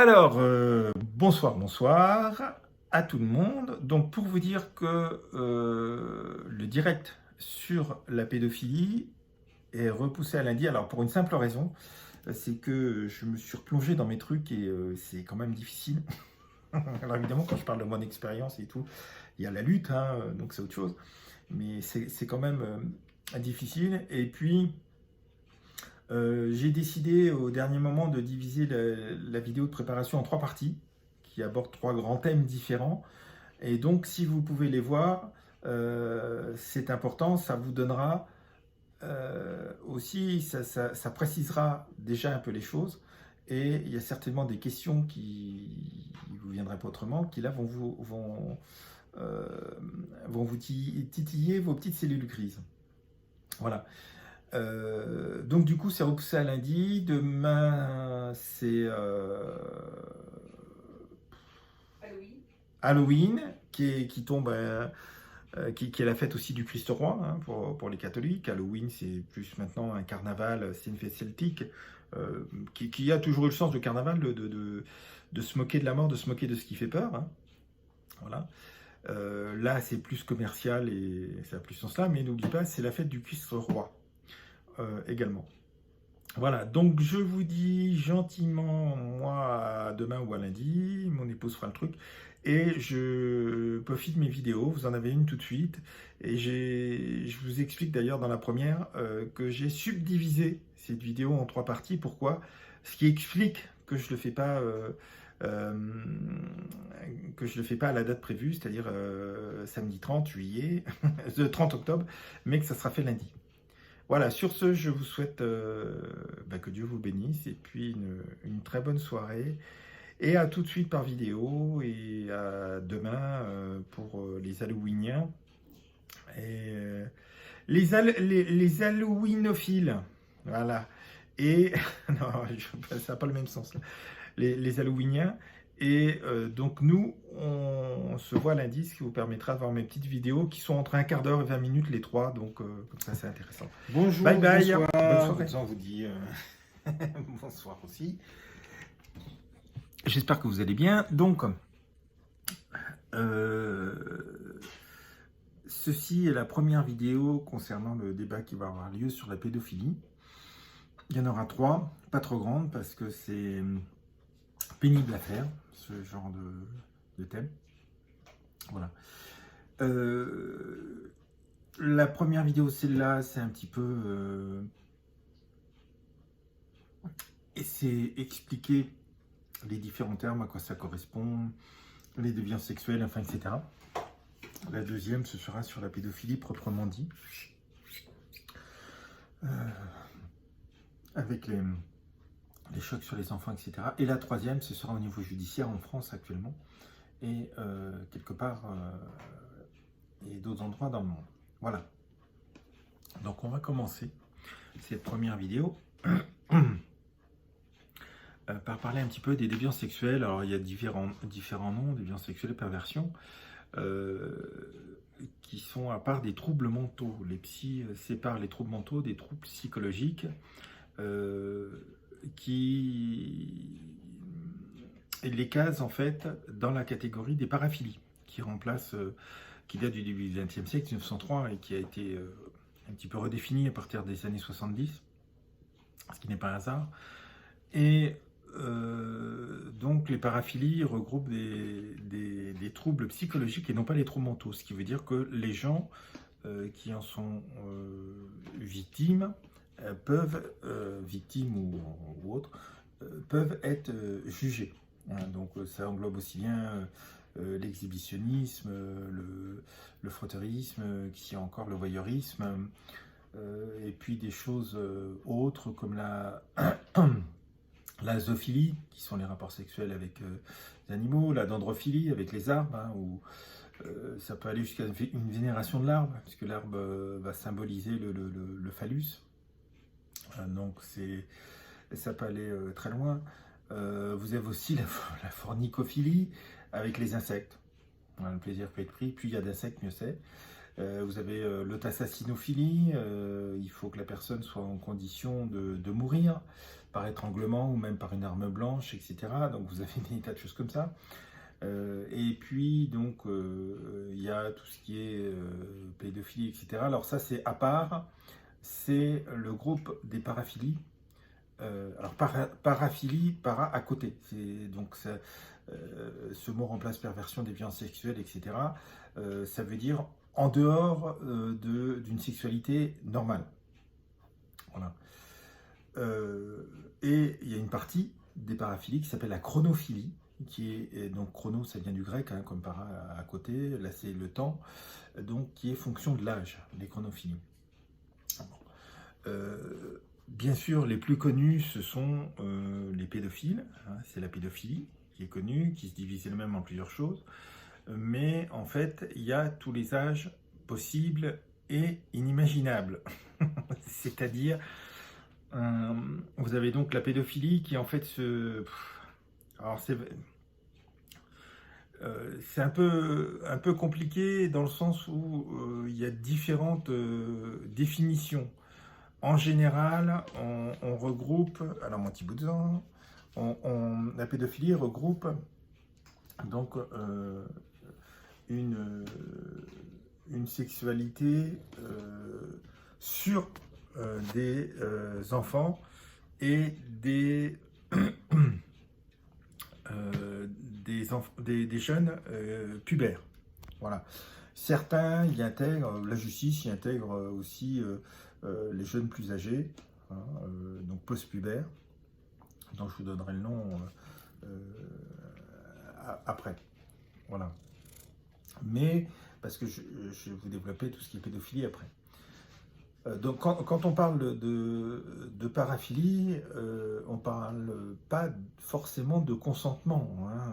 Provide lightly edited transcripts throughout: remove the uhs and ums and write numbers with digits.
Alors, bonsoir à tout le monde. Donc, pour vous dire que le direct sur la pédophilie est repoussé à lundi. Alors, pour une simple raison, c'est que je me suis replongé dans mes trucs et c'est quand même difficile. Alors, évidemment, quand je parle de mon expérience et tout, il y a la lutte, hein, donc c'est autre chose. Mais c'est quand même difficile. Et puis, j'ai décidé au dernier moment de diviser la vidéo de préparation en trois parties qui abordent trois grands thèmes différents. Et donc, si vous pouvez les voir, c'est important, ça vous donnera aussi, ça précisera déjà un peu les choses. Et il y a certainement des questions qui vous viendraient pas autrement, qui là euh, vont vous titiller vos petites cellules grises. Voilà. Donc du coup, c'est repoussé à lundi. Demain, c'est Halloween. Halloween qui tombe, qui est la fête aussi du Christ roi hein, pour les catholiques. Halloween, c'est plus maintenant un carnaval, c'est une fête celtique qui a toujours eu le sens de carnaval, de se moquer de la mort, de se moquer de ce qui fait peur. Hein. Voilà. Là, c'est plus commercial et ça a plus ce sens-là, mais n'oublie pas, c'est la fête du Christ roi également. Voilà, donc je vous dis gentiment, moi, à demain ou à lundi, mon épouse fera le truc, et je profite de mes vidéos, vous en avez une tout de suite, et je vous explique d'ailleurs dans la première que j'ai subdivisé cette vidéo en trois parties, pourquoi? Ce qui explique que je ne le fais pas... euh, que je ne le fais pas à la date prévue, c'est-à-dire samedi 30 juillet, 30 octobre, mais que ça sera fait lundi. Voilà, sur ce, je vous souhaite que Dieu vous bénisse et puis une très bonne soirée. Et à tout de suite par vidéo et à demain pour les Halloweeniens. Et les Halloweenophiles. Voilà. Et non, ça n'a pas le même sens. Là. Les Halloweeniens. Et donc nous, on se voit lundi, ce qui vous permettra de voir mes petites vidéos qui sont entre un quart d'heure et 20 minutes les trois. Donc comme ça, c'est intéressant. Bonjour, Bye bye. bonsoir. Bonne soirée. On vous dit bonsoir aussi. J'espère que vous allez bien. Donc, ceci est la première vidéo concernant le débat qui va avoir lieu sur la pédophilie. Il y en aura trois, pas trop grandes parce que c'est pénible à faire, ce genre de thème. Voilà. La première vidéo, celle-là, c'est un petit peu... et c'est expliquer les différents termes, à quoi ça correspond, les déviances sexuelles, enfin, etc. La deuxième, ce sera sur la pédophilie proprement dit, avec les chocs sur les enfants, etc. Et la troisième, ce sera au niveau judiciaire en France actuellement, et quelque part, et d'autres endroits dans le monde. Voilà. Donc on va commencer cette première vidéo par parler un petit peu des déviances sexuelles. Alors il y a différents noms, déviances sexuelles et perversions, qui sont à part des troubles mentaux. Les psys séparent les troubles mentaux des troubles psychologiques qui les casent en fait dans la catégorie des paraphilies, qui remplace, qui date du début du XXe siècle, 1903, et qui a été un petit peu redéfinie à partir des années 70, ce qui n'est pas un hasard. Et donc les paraphilies regroupent des troubles psychologiques et non pas les troubles mentaux, ce qui veut dire que les gens qui en sont victimes peuvent, victimes ou autres, peuvent être jugés. Hein, donc ça englobe aussi bien l'exhibitionnisme, le frotteurisme, qui est encore le voyeurisme, et puis des choses autres comme la zoophilie, qui sont les rapports sexuels avec les animaux, la dendrophilie avec les arbres, hein, où ça peut aller jusqu'à une vénération de l'arbre, puisque l'arbre va symboliser le phallus. Donc ça peut aller très loin. Vous avez aussi la fornicophilie avec les insectes. Le plaisir peut être pris, plus il y a d'insectes, mieux c'est. Vous avez l'autoassassinophilie, il faut que la personne soit en condition de mourir par étranglement ou même par une arme blanche, etc. Donc vous avez des tas de choses comme ça. Et puis donc il y a tout ce qui est pédophilie, etc. Alors ça c'est à part, c'est le groupe des paraphilies. Alors paraphilie, para à côté. Donc ce mot remplace perversion des violences sexuelles, etc. Ça veut dire en dehors d'une sexualité normale. Voilà. Et il y a une partie des paraphilies qui s'appelle la chronophilie, donc chrono, ça vient du grec, hein, comme para à côté, là c'est le temps, donc qui est fonction de l'âge, les chronophilies. Bien sûr, les plus connus, ce sont les pédophiles, hein, c'est la pédophilie qui est connue, qui se divise elle-même en plusieurs choses, mais en fait, il y a tous les âges possibles et inimaginables. C'est-à-dire, vous avez donc la pédophilie qui en fait alors c'est un peu compliqué dans le sens où il y a différentes définitions. En général, on regroupe, alors mon petit bout de temps, la pédophilie regroupe donc une sexualité sur des enfants et des jeunes pubères. Voilà. Certains y intègrent, la justice y intègre aussi les jeunes plus âgés, hein, donc post-pubères, dont je vous donnerai le nom après. Voilà. Mais, parce que je vais vous développer tout ce qui est pédophilie après. Donc quand on parle de paraphilie, on ne parle pas forcément de consentement, hein,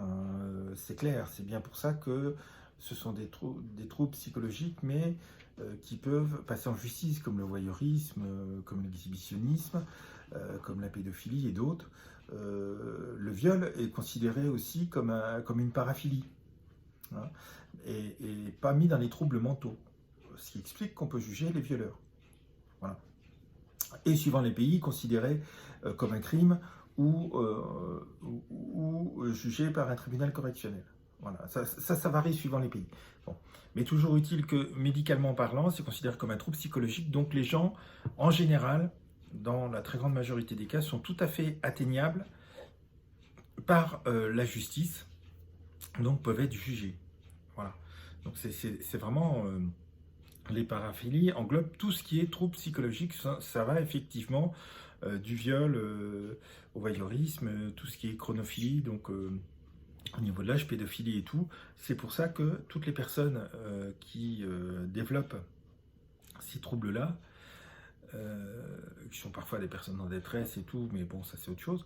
c'est clair, c'est bien pour ça que ce sont des troubles psychologiques, mais qui peuvent passer en justice, comme le voyeurisme, comme l'exhibitionnisme, comme la pédophilie et d'autres. Le viol est considéré aussi comme une paraphilie, hein, et pas mis dans les troubles mentaux, ce qui explique qu'on peut juger les violeurs. Voilà. Et suivant les pays, considéré comme un crime ou jugé par un tribunal correctionnel. Voilà. Ça varie suivant les pays. Bon. Mais toujours utile que, médicalement parlant, c'est considéré comme un trouble psychologique. Donc les gens, en général, dans la très grande majorité des cas, sont tout à fait atteignables par la justice, donc peuvent être jugés. Voilà. Donc c'est vraiment... les paraphilies englobent tout ce qui est trouble psychologique. Ça va effectivement du viol au voyeurisme, tout ce qui est chronophilie, donc au niveau de l'âge, pédophilie et tout. C'est pour ça que toutes les personnes qui développent ces troubles-là, qui sont parfois des personnes en détresse et tout, mais bon, ça c'est autre chose.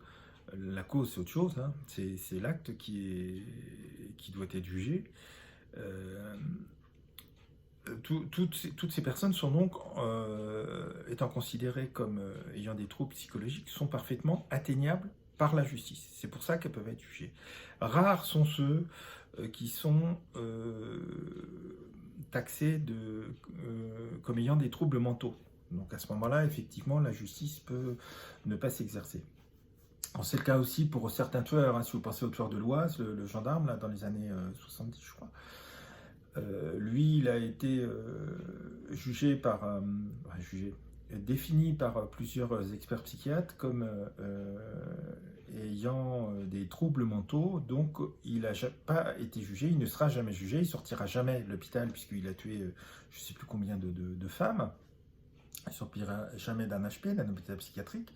La cause, c'est autre chose, hein. C'est l'acte qui doit être jugé. Toutes ces personnes sont donc, étant considérées comme ayant des troubles psychologiques, sont parfaitement atteignables par la justice. C'est pour ça qu'elles peuvent être jugées. Rares sont ceux qui sont taxés comme ayant des troubles mentaux. Donc à ce moment-là, effectivement, la justice peut ne pas s'exercer. C'est le cas aussi pour certains tueurs, hein. Si vous pensez au tueur de l'Oise, le gendarme, là, dans les années 70, je crois. Lui, il a été défini par plusieurs experts psychiatres comme ayant des troubles mentaux, donc il n'a pas été jugé, il ne sera jamais jugé, il ne sortira jamais de l'hôpital puisqu'il a tué je ne sais plus combien de femmes, il ne sortira jamais d'un HP, d'un hôpital psychiatrique,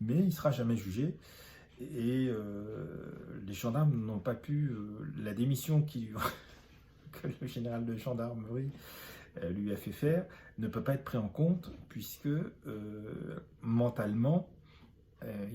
mais il ne sera jamais jugé. Et les gendarmes n'ont pas pu, la démission que le général de gendarmerie lui a fait faire ne peut pas être pris en compte puisque mentalement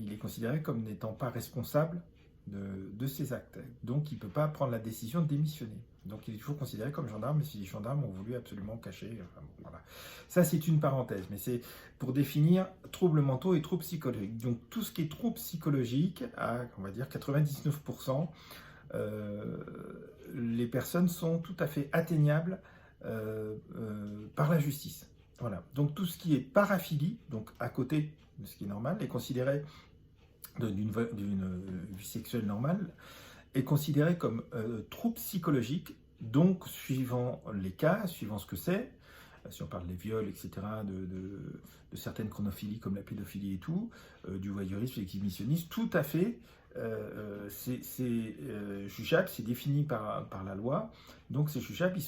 il est considéré comme n'étant pas responsable de ses actes, donc il ne peut pas prendre la décision de démissionner, donc il est toujours considéré comme gendarme, mais si les gendarmes ont voulu absolument cacher, enfin, voilà. Ça c'est une parenthèse, mais c'est pour définir troubles mentaux et troubles psychologiques. Donc tout ce qui est troubles psychologiques, à on va dire 99%, les personnes sont tout à fait atteignables par la justice. Voilà. Donc tout ce qui est paraphilie, donc à côté de ce qui est normal, est considéré d'une vie sexuelle normale, est considéré comme trouble psychologique. Donc suivant les cas, suivant ce que c'est, si on parle des viols, etc., de certaines chronophilies comme la pédophilie et tout, du voyeurisme, l'exhibitionnisme, tout à fait, c'est jugeable, c'est défini par la loi, donc c'est jugeable,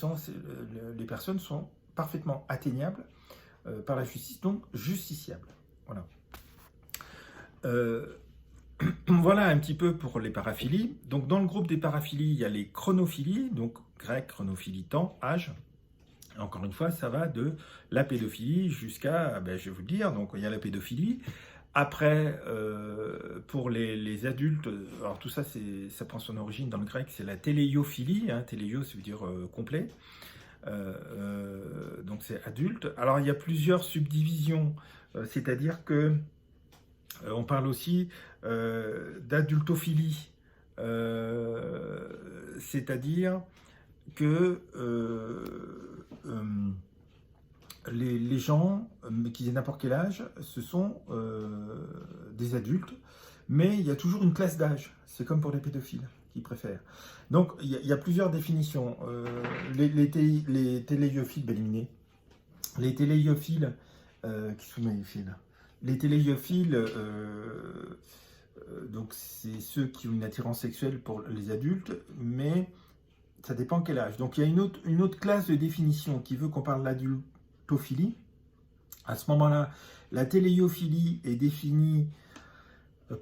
les personnes sont parfaitement atteignables par la justice, donc justiciables. Voilà. Voilà un petit peu pour les paraphilies. Donc dans le groupe des paraphilies, il y a les chronophilies, donc grec, chronophilie, temps, âge. Encore une fois, ça va de la pédophilie jusqu'à, je vais vous le dire, donc il y a la pédophilie. Après, pour les adultes, alors tout ça, ça prend son origine dans le grec, c'est la téléiophilie, hein, téléio, ça veut dire complet. Donc c'est adulte. Alors il y a plusieurs subdivisions, c'est-à-dire que on parle aussi d'adultophilie, c'est-à-dire que les gens qui aient n'importe quel âge, ce sont des adultes, mais il y a toujours une classe d'âge. C'est comme pour les pédophiles qui préfèrent. Donc il y a plusieurs définitions. Les téléiophiles, éliminés. Les téléiophiles, qui sont les téléiophiles, donc c'est ceux qui ont une attirance sexuelle pour les adultes, mais ça dépend quel âge. Donc il y a une autre classe de définition qui veut qu'on parle d'adultophilie. À ce moment-là, la téléiophilie est définie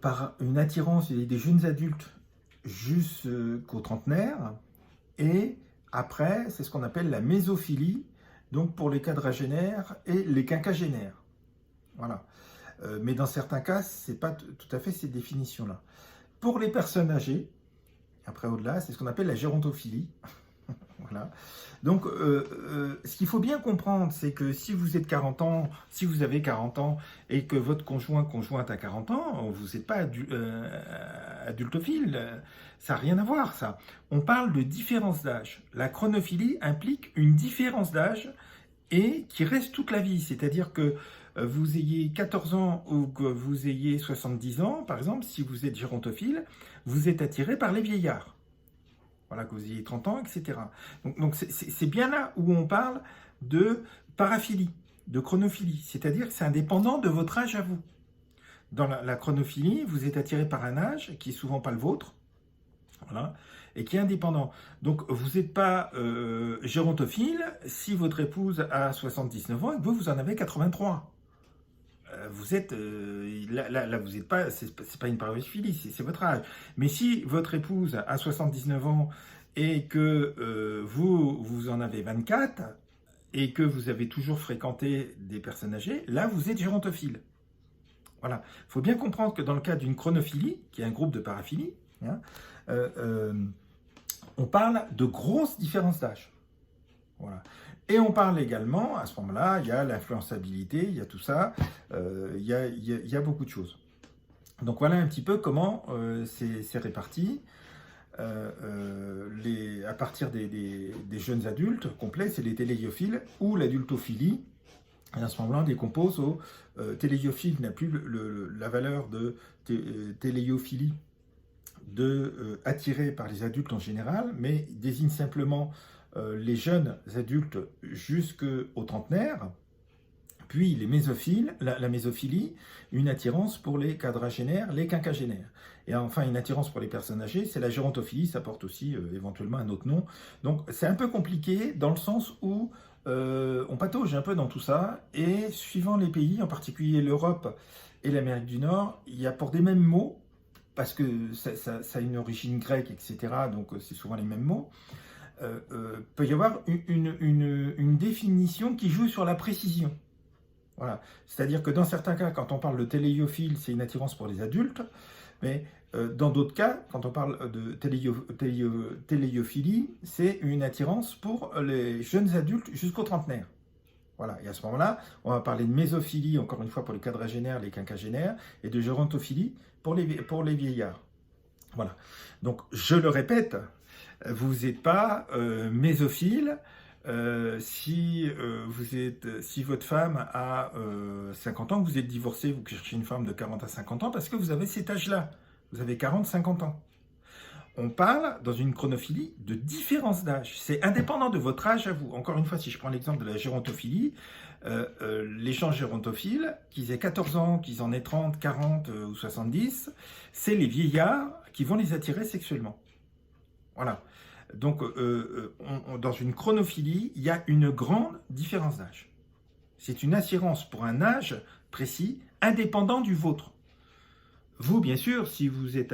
par une attirance des jeunes adultes jusqu'au trentenaire. Et après, c'est ce qu'on appelle la mésophilie, donc pour les quadragénaires et les quinquagénaires. Voilà. Mais dans certains cas, ce n'est pas tout à fait ces définitions-là. Pour les personnes âgées, après au-delà, c'est ce qu'on appelle la gérontophilie. Voilà. Donc, ce qu'il faut bien comprendre, c'est que si vous êtes 40 ans, si vous avez 40 ans et que votre conjointe a 40 ans, vous n'êtes pas adultophile. Ça n'a rien à voir, ça. On parle de différence d'âge. La chronophilie implique une différence d'âge et qui reste toute la vie. C'est-à-dire que vous ayez 14 ans ou que vous ayez 70 ans, par exemple, si vous êtes gérontophile, vous êtes attiré par les vieillards. Voilà, que vous ayez 30 ans, etc. Donc c'est bien là où on parle de paraphilie, de chronophilie. C'est-à-dire que c'est indépendant de votre âge à vous. Dans la chronophilie, vous êtes attiré par un âge qui n'est souvent pas le vôtre, voilà, et qui est indépendant. Donc vous n'êtes pas gérontophile si votre épouse a 79 ans et que vous en avez 83. Vous êtes là vous n'êtes pas, c'est pas une paraphilie, c'est votre âge. Mais si votre épouse a 79 ans et que vous en avez 24 et que vous avez toujours fréquenté des personnes âgées, là vous êtes gérontophile. Voilà. Il faut bien comprendre que dans le cas d'une chronophilie, qui est un groupe de paraphilie, hein, on parle de grosses différences d'âge. Voilà. Et on parle également, à ce moment-là, il y a l'influençabilité, il y a tout ça, il y a beaucoup de choses. Donc voilà un petit peu comment c'est réparti. À partir des jeunes adultes complets, c'est les téléiophiles ou l'adultophilie. Et à ce moment-là, on décompose au téléiophile n'a plus la valeur de téléiophilie attiré par les adultes en général, mais désigne simplement les jeunes adultes jusqu'au trentenaire, puis les mésophiles, la mésophilie, une attirance pour les quadragénaires, les quinquagénaires. Et enfin, une attirance pour les personnes âgées, c'est la gérontophilie, ça porte aussi éventuellement un autre nom. Donc c'est un peu compliqué dans le sens où on patauge un peu dans tout ça, et suivant les pays, en particulier l'Europe et l'Amérique du Nord, il y a pour des mêmes mots, parce que ça a une origine grecque, etc., donc c'est souvent les mêmes mots, peut y avoir une définition qui joue sur la précision. Voilà. C'est-à-dire que dans certains cas, quand on parle de téléiophile, c'est une attirance pour les adultes, mais dans d'autres cas, quand on parle de téléiophilie, c'est une attirance pour les jeunes adultes jusqu'au trentenaire. Voilà. Et à ce moment-là, on va parler de mésophilie, encore une fois, pour les quadragénaires, les quinquagénaires, et de gérontophilie pour les vieillards. Voilà. Donc, je le répète, vous n'êtes pas mésophile Si votre femme a 50 ans, que vous êtes divorcé, vous cherchez une femme de 40 à 50 ans parce que vous avez cet âge-là. Vous avez 40-50 ans. On parle, dans une chronophilie, de différence d'âge. C'est indépendant de votre âge à vous. Encore une fois, si je prends l'exemple de la gérontophilie, les gens gérontophiles, qu'ils aient 14 ans, qu'ils en aient 30, 40 ou 70, c'est les vieillards qui vont les attirer sexuellement. Voilà. Donc, dans une chronophilie, il y a une grande différence d'âge. C'est une attirance pour un âge précis, indépendant du vôtre. Vous, bien sûr, si vous êtes,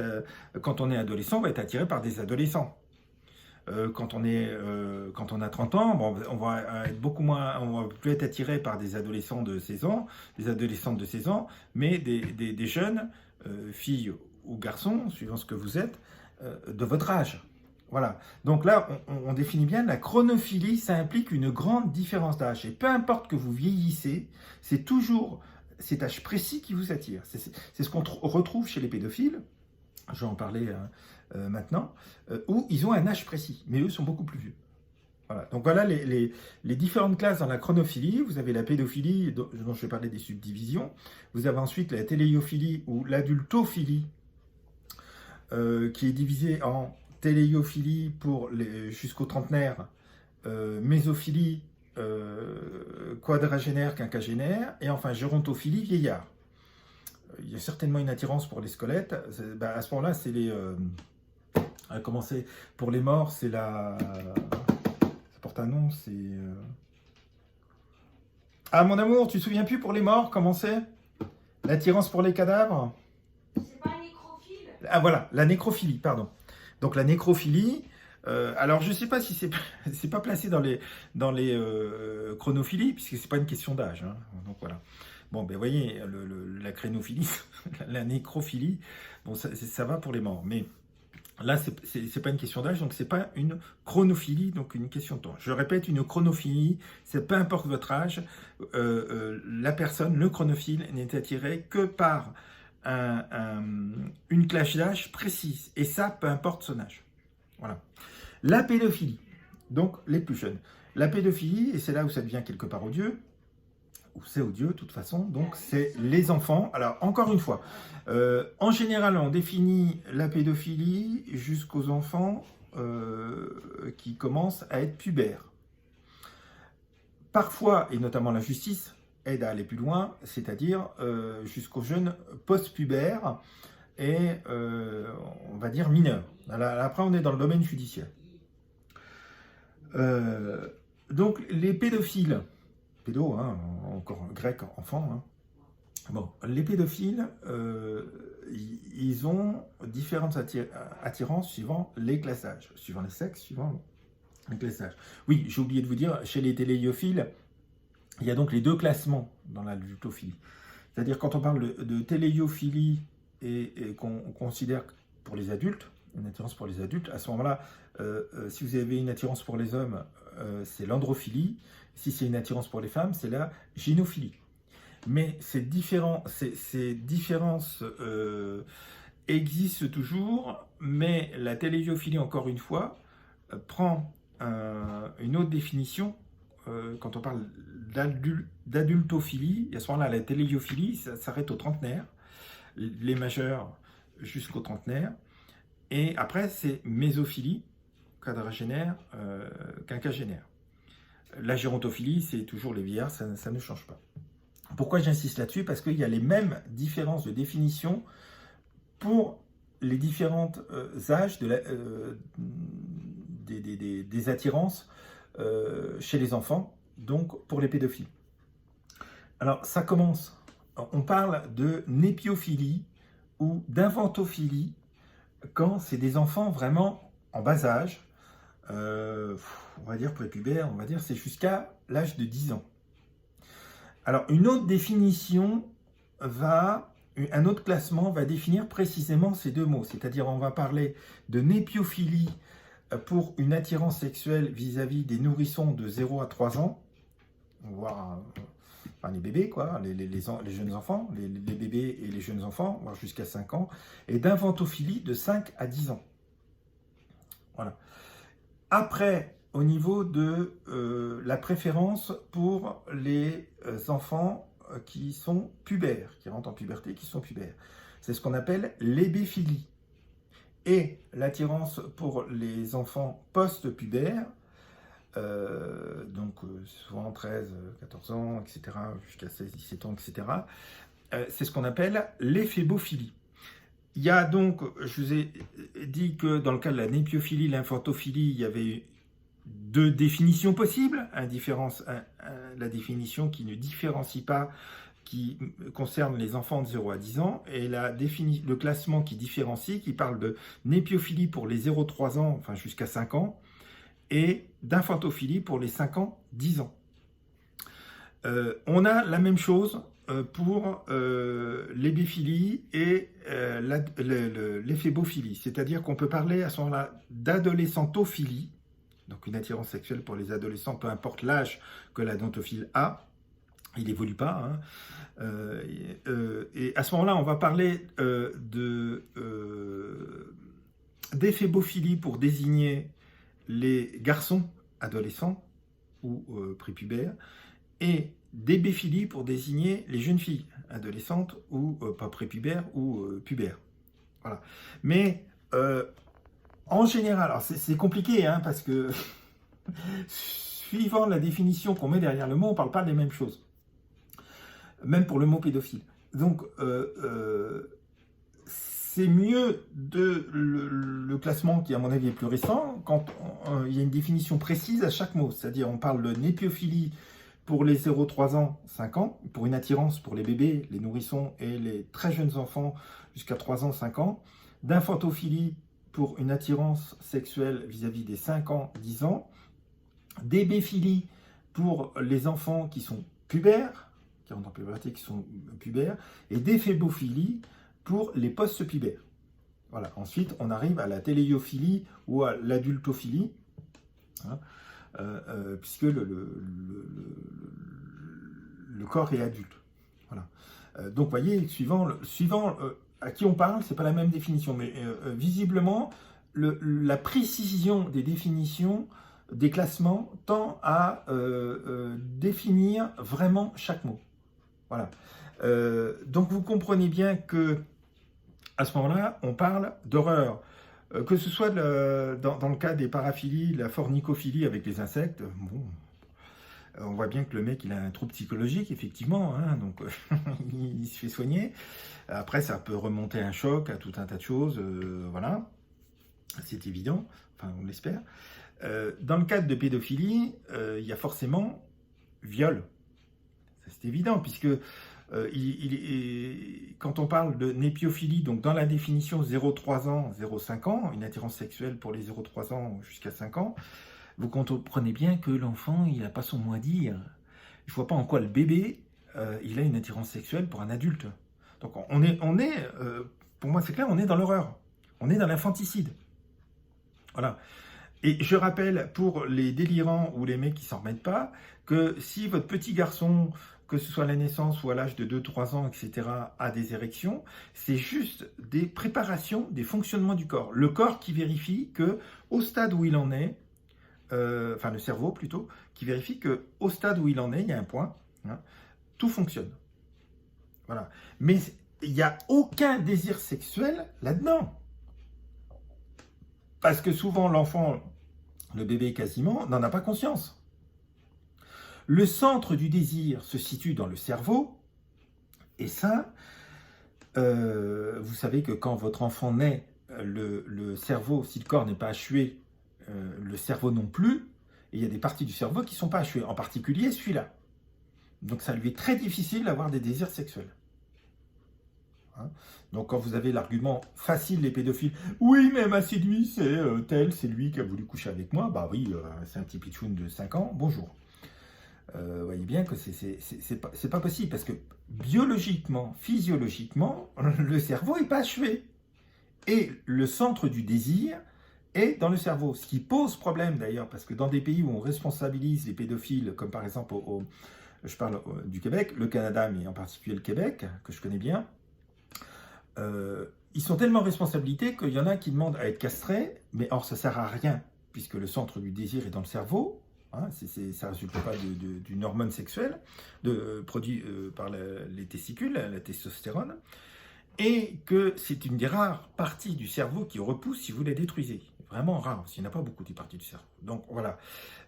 quand on est adolescent, on va être attiré par des adolescents. Quand on a 30 ans, bon, on va être beaucoup moins, on va plus être attiré par des adolescents de 16 ans, des adolescentes de 16 ans, mais des jeunes, filles ou garçons, suivant ce que vous êtes, de votre âge. Voilà. Donc là, on définit bien, la chronophilie, ça implique une grande différence d'âge. Et peu importe que vous vieillissez, c'est toujours cet âge précis qui vous attire. C'est ce qu'on retrouve chez les pédophiles, je vais en parler maintenant, où ils ont un âge précis, mais eux sont beaucoup plus vieux. Voilà. Donc voilà les différentes classes dans la chronophilie. Vous avez la pédophilie, dont je vais parler des subdivisions. Vous avez ensuite la téléiophilie ou l'adultophilie, qui est divisée en téléiophilie pour jusqu'au trentenaire, mésophilie, quadragénaire, quinquagénaire, et enfin gérontophilie, vieillard. Il y a certainement une attirance pour les squelettes. À ce moment-là, c'est les... à commencer pour les morts, c'est la... Ça porte un nom, c'est... Ah, mon amour, tu te souviens plus pour les morts, comment c'est? L'attirance pour les cadavres? C'est pas nécrophile? Ah voilà, la nécrophilie, pardon. Donc la nécrophilie, alors je ne sais pas si c'est pas placé dans les chronophilies, puisque c'est pas une question d'âge. Hein. Donc voilà. Bon, ben voyez, la crénophilie, la nécrophilie, bon, ça va pour les morts. Mais là, c'est pas une question d'âge, donc c'est pas une chronophilie, donc une question de temps. Je répète, une chronophilie, c'est peu importe votre âge, la personne, le chronophile, n'est attiré que par une classe d'âge précise, et ça, peu importe son âge. Voilà. La pédophilie, donc les plus jeunes. La pédophilie, et c'est là où ça devient quelque part odieux, ou c'est odieux de toute façon, donc c'est les enfants. Alors, encore une fois, en général, on définit la pédophilie jusqu'aux enfants qui commencent à être pubères. Parfois, et notamment la justice, aide à aller plus loin, c'est-à-dire jusqu'aux jeunes post-pubères et, on va dire, mineurs. Après, on est dans le domaine judiciaire. Donc, les pédophiles, pédo, hein, encore grec, enfant, hein. Bon, les pédophiles, ils ont différentes attirances suivant les classages, suivant les sexes, suivant les classages. Oui, j'ai oublié de vous dire, chez les téléiophiles, il y a donc les deux classements dans l'adultophilie. C'est-à-dire quand on parle de téléiophilie et qu'on considère pour les adultes, une attirance pour les adultes, à ce moment-là, si vous avez une attirance pour les hommes, c'est l'androphilie. Si c'est une attirance pour les femmes, c'est la gynophilie. Mais ces différences existent toujours, mais la téléiophilie, encore une fois, prend une autre définition. Quand on parle d'adultophilie, à ce moment-là, la téléiophilie, ça s'arrête au trentenaire, les majeurs jusqu'au trentenaire, et après, c'est mésophilie, quadragénaire, quinquagénaire. La gérontophilie, c'est toujours les vieillards, ça ne change pas. Pourquoi j'insiste là-dessus? Parce qu'il y a les mêmes différences de définition pour les différents âges des attirances chez les enfants, donc pour les pédophiles. Alors, ça commence, on parle de népiophilie ou d'infantophilie quand c'est des enfants vraiment en bas âge, on va dire pour les pubères, on va dire c'est jusqu'à l'âge de 10 ans. Alors, une autre définition un autre classement va définir précisément ces deux mots, c'est-à-dire on va parler de népiophilie pour une attirance sexuelle vis-à-vis des nourrissons de 0 à 3 ans, voire les bébés, quoi, les jeunes enfants, les bébés et les jeunes enfants, voire jusqu'à 5 ans, et d'infantophilie de 5 à 10 ans. Voilà. Après au niveau de la préférence pour les enfants qui sont pubères, qui rentrent en puberté, qui sont pubères. C'est ce qu'on appelle l'hébéphilie. Et l'attirance pour les enfants post-pubères, donc souvent 13, 14 ans, etc., jusqu'à 16, 17 ans, etc., c'est ce qu'on appelle l'éphébophilie. Il y a donc, je vous ai dit que dans le cas de la népiophilie, l'infantophilie, il y avait deux définitions possibles. La définition qui ne différencie pas, qui concerne les enfants de 0 à 10 ans, et le classement qui différencie, qui parle de népiophilie pour les 0-3 ans, enfin jusqu'à 5 ans, et d'infantophilie pour les 5 ans, 10 ans. On a la même chose pour l'hébéphilie et l'éphébophilie, c'est-à-dire qu'on peut parler à ce moment-là d'adolescentophilie, donc une attirance sexuelle pour les adolescents, peu importe l'âge que l'adontophile a, il n'évolue pas, hein. Et à ce moment-là, on va parler d'éphébophilie pour désigner les garçons adolescents ou prépubères, et d'hébéphilie pour désigner les jeunes filles adolescentes ou pas prépubères ou pubères. Voilà. Mais en général, alors c'est compliqué, hein, parce que suivant la définition qu'on met derrière le mot, on ne parle pas des mêmes choses. Même pour le mot pédophile. Donc, c'est mieux le classement qui, à mon avis, est plus récent, quand il y a une définition précise à chaque mot. C'est-à-dire, on parle de népiophilie pour les 0-3 ans, 5 ans, pour une attirance pour les bébés, les nourrissons et les très jeunes enfants jusqu'à 3 ans, 5 ans, d'infantophilie pour une attirance sexuelle vis-à-vis des 5 ans, 10 ans, d'hébéphilie pour les enfants qui sont pubères, qui rentrent en puberté, qui sont pubères, et d'éphébophilie pour les post-pubères. Voilà. Ensuite, on arrive à la téléophilie ou à l'adultophilie, hein, puisque le corps est adulte. Voilà. Donc, vous voyez, suivant à qui on parle, c'est pas la même définition, mais visiblement, la précision des définitions, des classements, tend à définir vraiment chaque mot. Voilà. Donc, vous comprenez bien que à ce moment-là, on parle d'horreur. Que ce soit dans le cas des paraphilies, la fornicophilie avec les insectes, bon, on voit bien que le mec, il a un trouble psychologique, effectivement, hein, donc il se fait soigner. Après, ça peut remonter un choc à tout un tas de choses, voilà, c'est évident, enfin, on l'espère. Dans le cadre de pédophilie, il y a forcément viol. Ça, c'est évident, puisque quand on parle de népiophilie, donc dans la définition 0,3 ans, 0,5 ans, une attirance sexuelle pour les 0,3 ans jusqu'à 5 ans, vous comprenez bien que l'enfant, il n'a pas son mot à dire. Je ne vois pas en quoi le bébé, il a une attirance sexuelle pour un adulte. Donc pour moi c'est clair, on est dans l'horreur. On est dans l'infanticide. Voilà. Et je rappelle pour les délirants ou les mecs qui ne s'en remettent pas, que si votre petit garçon, que ce soit à la naissance ou à l'âge de 2-3 ans, etc., a des érections, c'est juste des préparations, des fonctionnements du corps. Le corps qui vérifie que, au stade où il en est, enfin le cerveau plutôt, qui vérifie qu'au stade où il en est, il y a un point, hein, tout fonctionne. Voilà. Mais il n'y a aucun désir sexuel là-dedans. Parce que souvent l'enfant, le bébé quasiment, n'en a pas conscience. Le centre du désir se situe dans le cerveau, et ça, vous savez que quand votre enfant naît, le cerveau, si le corps n'est pas achevé, le cerveau non plus, et il y a des parties du cerveau qui ne sont pas achevées, en particulier celui-là. Donc ça lui est très difficile d'avoir des désirs sexuels. Hein? Donc quand vous avez l'argument facile, les pédophiles, oui, mais ma séduit, c'est tel, c'est lui qui a voulu coucher avec moi, bah oui, c'est un petit pitchoun de 5 ans, bonjour. Vous voyez bien que c'est pas possible, parce que biologiquement, physiologiquement, le cerveau n'est pas achevé. Et le centre du désir est dans le cerveau. Ce qui pose problème d'ailleurs, parce que dans des pays où on responsabilise les pédophiles, comme par exemple, je parle du Québec, le Canada, mais en particulier le Québec, que je connais bien, ils sont tellement responsabilités qu'il y en a qui demandent à être castrés, mais or ça ne sert à rien. puisque le centre du désir est dans le cerveau, hein, ça ne résulte pas d'une hormone sexuelle produite par les testicules, la testostérone, et que c'est une des rares parties du cerveau qui repousse si vous la détruisez. Vraiment rare, parce qu'il n'y en a pas beaucoup des parties du cerveau. Donc voilà.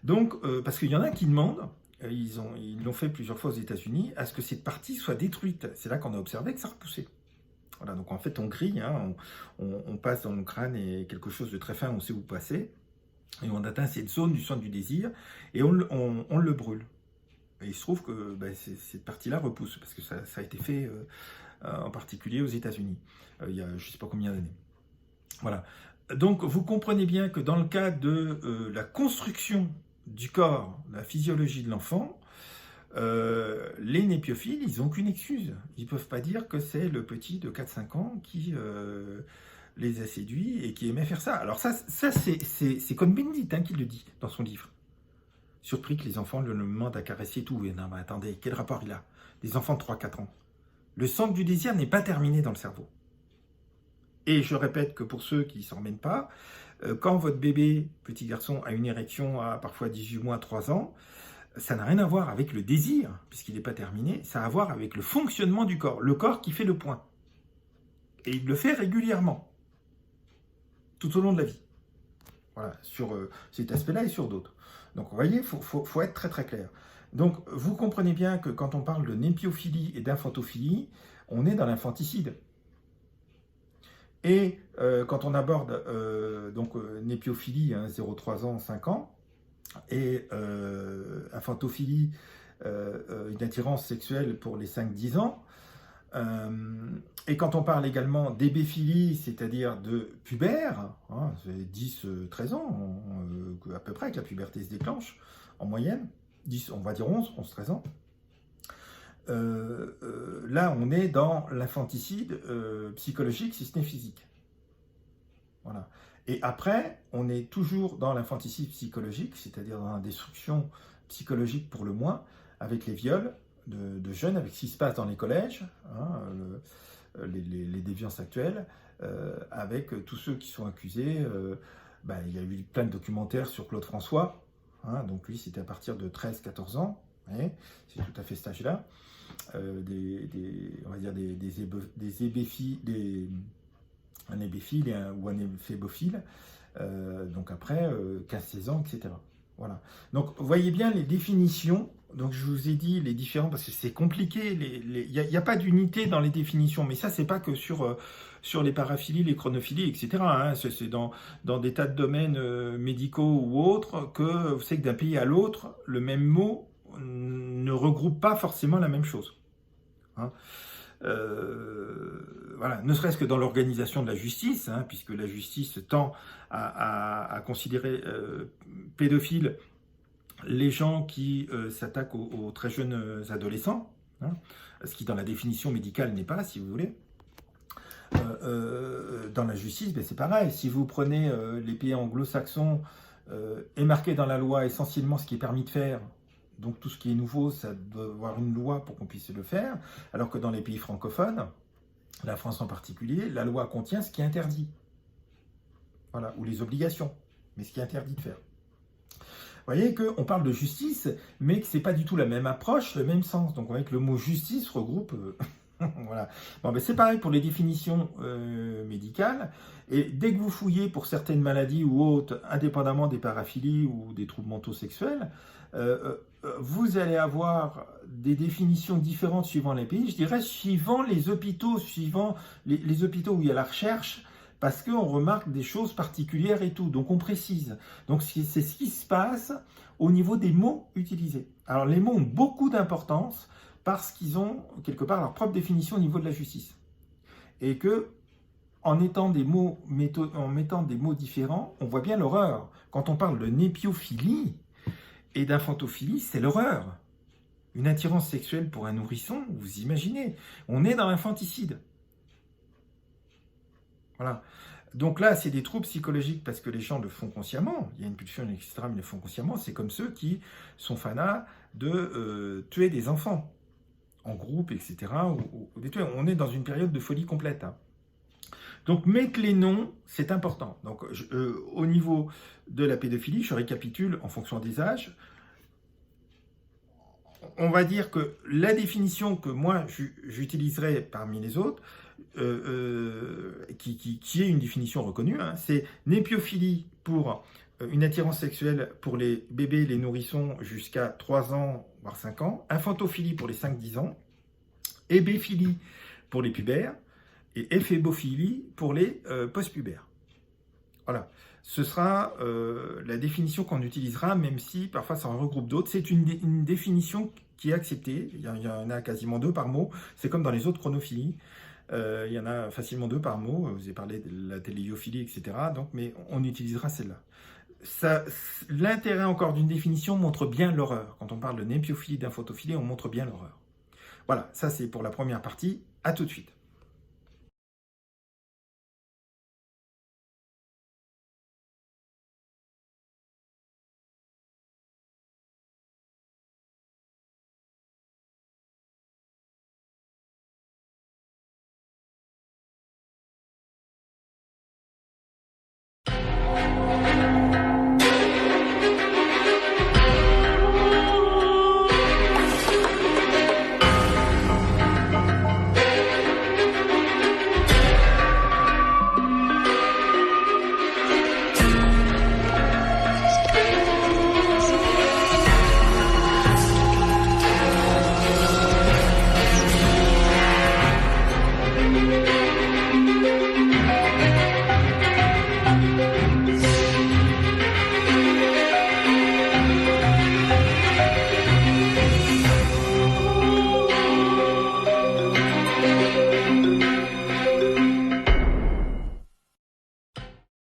Donc, parce qu'il y en a qui demandent, ils l'ont fait plusieurs fois aux États-Unis, à ce que cette partie soit détruite. C'est là qu'on a observé que ça repoussait. Voilà, donc en fait on grille, hein, on passe dans le crâne et quelque chose de très fin, on sait où passer, et on atteint cette zone du centre du désir, et on le brûle. Et il se trouve que cette partie-là repousse, parce que ça a été fait en particulier aux États-Unis, il y a je ne sais pas combien d'années. Voilà. Donc vous comprenez bien que dans le cas de la construction du corps, la physiologie de l'enfant, les népiophiles, ils n'ont qu'une excuse. Ils ne peuvent pas dire que c'est le petit de 4-5 ans qui les a séduits et qui aimait faire ça. Alors ça c'est Cohn-Bendit hein, qui le dit dans son livre. Surpris que les enfants le demandent à caresser et tout. Et non, mais attendez, quel rapport il a? Des enfants de 3-4 ans. Le centre du désir n'est pas terminé dans le cerveau. Et je répète que pour ceux qui ne s'en remettent pas, quand votre bébé, petit garçon, a une érection à parfois 18 mois, 3 ans, ça n'a rien à voir avec le désir, puisqu'il n'est pas terminé, ça a à voir avec le fonctionnement du corps, le corps qui fait le point. Et il le fait régulièrement, tout au long de la vie. Voilà, sur cet aspect-là et sur d'autres. Donc vous voyez, il faut être très très clair. Donc vous comprenez bien que quand on parle de népiophilie et d'infantophilie, on est dans l'infanticide. Et quand on aborde népiophilie, hein, 0-3 ans, 5 ans, et infantophilie, une attirance sexuelle pour les 5-10 ans, et quand on parle également d'hébéphilie, c'est-à-dire de pubère, hein, 10-13 ans, à peu près, que la puberté se déclenche, en moyenne, 10, on va dire 11-13 ans, là on est dans l'infanticide psychologique, si ce n'est physique. Voilà. Et après, on est toujours dans l'infanticide psychologique, c'est-à-dire dans la destruction psychologique pour le moins, avec les viols de jeunes, avec ce qui se passe dans les collèges, hein, les déviances actuelles, avec tous ceux qui sont accusés. Il y a eu plein de documentaires sur Claude François, hein, donc lui c'était à partir de 13-14 ans, c'est tout à fait cet âge-là, on va dire un hébéphile ou un éphébophile, donc après 15-16 ans, etc. Voilà. Donc vous voyez bien les définitions. Donc je vous ai dit les différents, parce que c'est compliqué, il n'y a pas d'unité dans les définitions, mais ça c'est pas que sur les paraphilies, les chronophilies, etc. Hein. C'est dans des tas de domaines médicaux ou autres que vous savez que d'un pays à l'autre, le même mot ne regroupe pas forcément la même chose. Hein. Voilà, ne serait-ce que dans l'organisation de la justice, hein, puisque la justice tend à considérer pédophiles les gens qui s'attaquent aux très jeunes adolescents, hein, ce qui dans la définition médicale n'est pas, si vous voulez. Dans la justice, c'est pareil. Si vous prenez les pays anglo-saxons, est marqué dans la loi essentiellement ce qui est permis de faire. Donc tout ce qui est nouveau, ça doit avoir une loi pour qu'on puisse le faire, alors que dans les pays francophones, la France en particulier, la loi contient ce qui est interdit. Voilà, ou les obligations, mais ce qui est interdit de faire. Vous voyez qu'on parle de justice, mais que ce n'est pas du tout la même approche, le même sens. Donc vous voyez que le mot justice regroupe... voilà. Bon, c'est pareil pour les définitions médicales. Et dès que vous fouillez pour certaines maladies ou autres, indépendamment des paraphilies ou des troubles mentaux sexuels, vous allez avoir des définitions différentes suivant les pays, je dirais suivant les hôpitaux, suivant les hôpitaux où il y a la recherche, parce qu'on remarque des choses particulières et tout, donc on précise. Donc c'est ce qui se passe au niveau des mots utilisés. Alors les mots ont beaucoup d'importance parce qu'ils ont quelque part leur propre définition au niveau de la justice. Et que en mettant des mots différents, on voit bien l'horreur. Quand on parle de népiophilie et d'infantophilie, c'est l'horreur. Une attirance sexuelle pour un nourrisson, vous imaginez, on est dans l'infanticide. Voilà. Donc là, c'est des troubles psychologiques parce que les gens le font consciemment. Il y a une pulsion, etc., mais ils le font consciemment. C'est comme ceux qui sont fanas de tuer des enfants en groupe, etc. On est dans une période de folie complète. Hein. Donc mettre les noms, c'est important. Donc au niveau de la pédophilie, je récapitule en fonction des âges. On va dire que la définition que moi j'utiliserai parmi les autres, qui est une définition reconnue, hein, c'est népiophilie pour une attirance sexuelle pour les bébés, les nourrissons jusqu'à 3 ans, voire 5 ans, infantophilie pour les 5-10 ans, hébéphilie pour les pubères, et ephébophilie pour les post-pubères. Voilà. Ce sera la définition qu'on utilisera, même si parfois ça en regroupe d'autres. C'est une définition qui est acceptée. Il y en a quasiment 2 par mot. C'est comme dans les autres chronophilies. Il y en a facilement 2 par mot. Vous avez parlé de la téléophilie, etc. Donc, mais on utilisera celle-là. L'intérêt encore d'une définition montre bien l'horreur. Quand on parle de népiophilie, d'infantophilie, on montre bien l'horreur. Voilà, ça c'est pour la première partie. À tout de suite.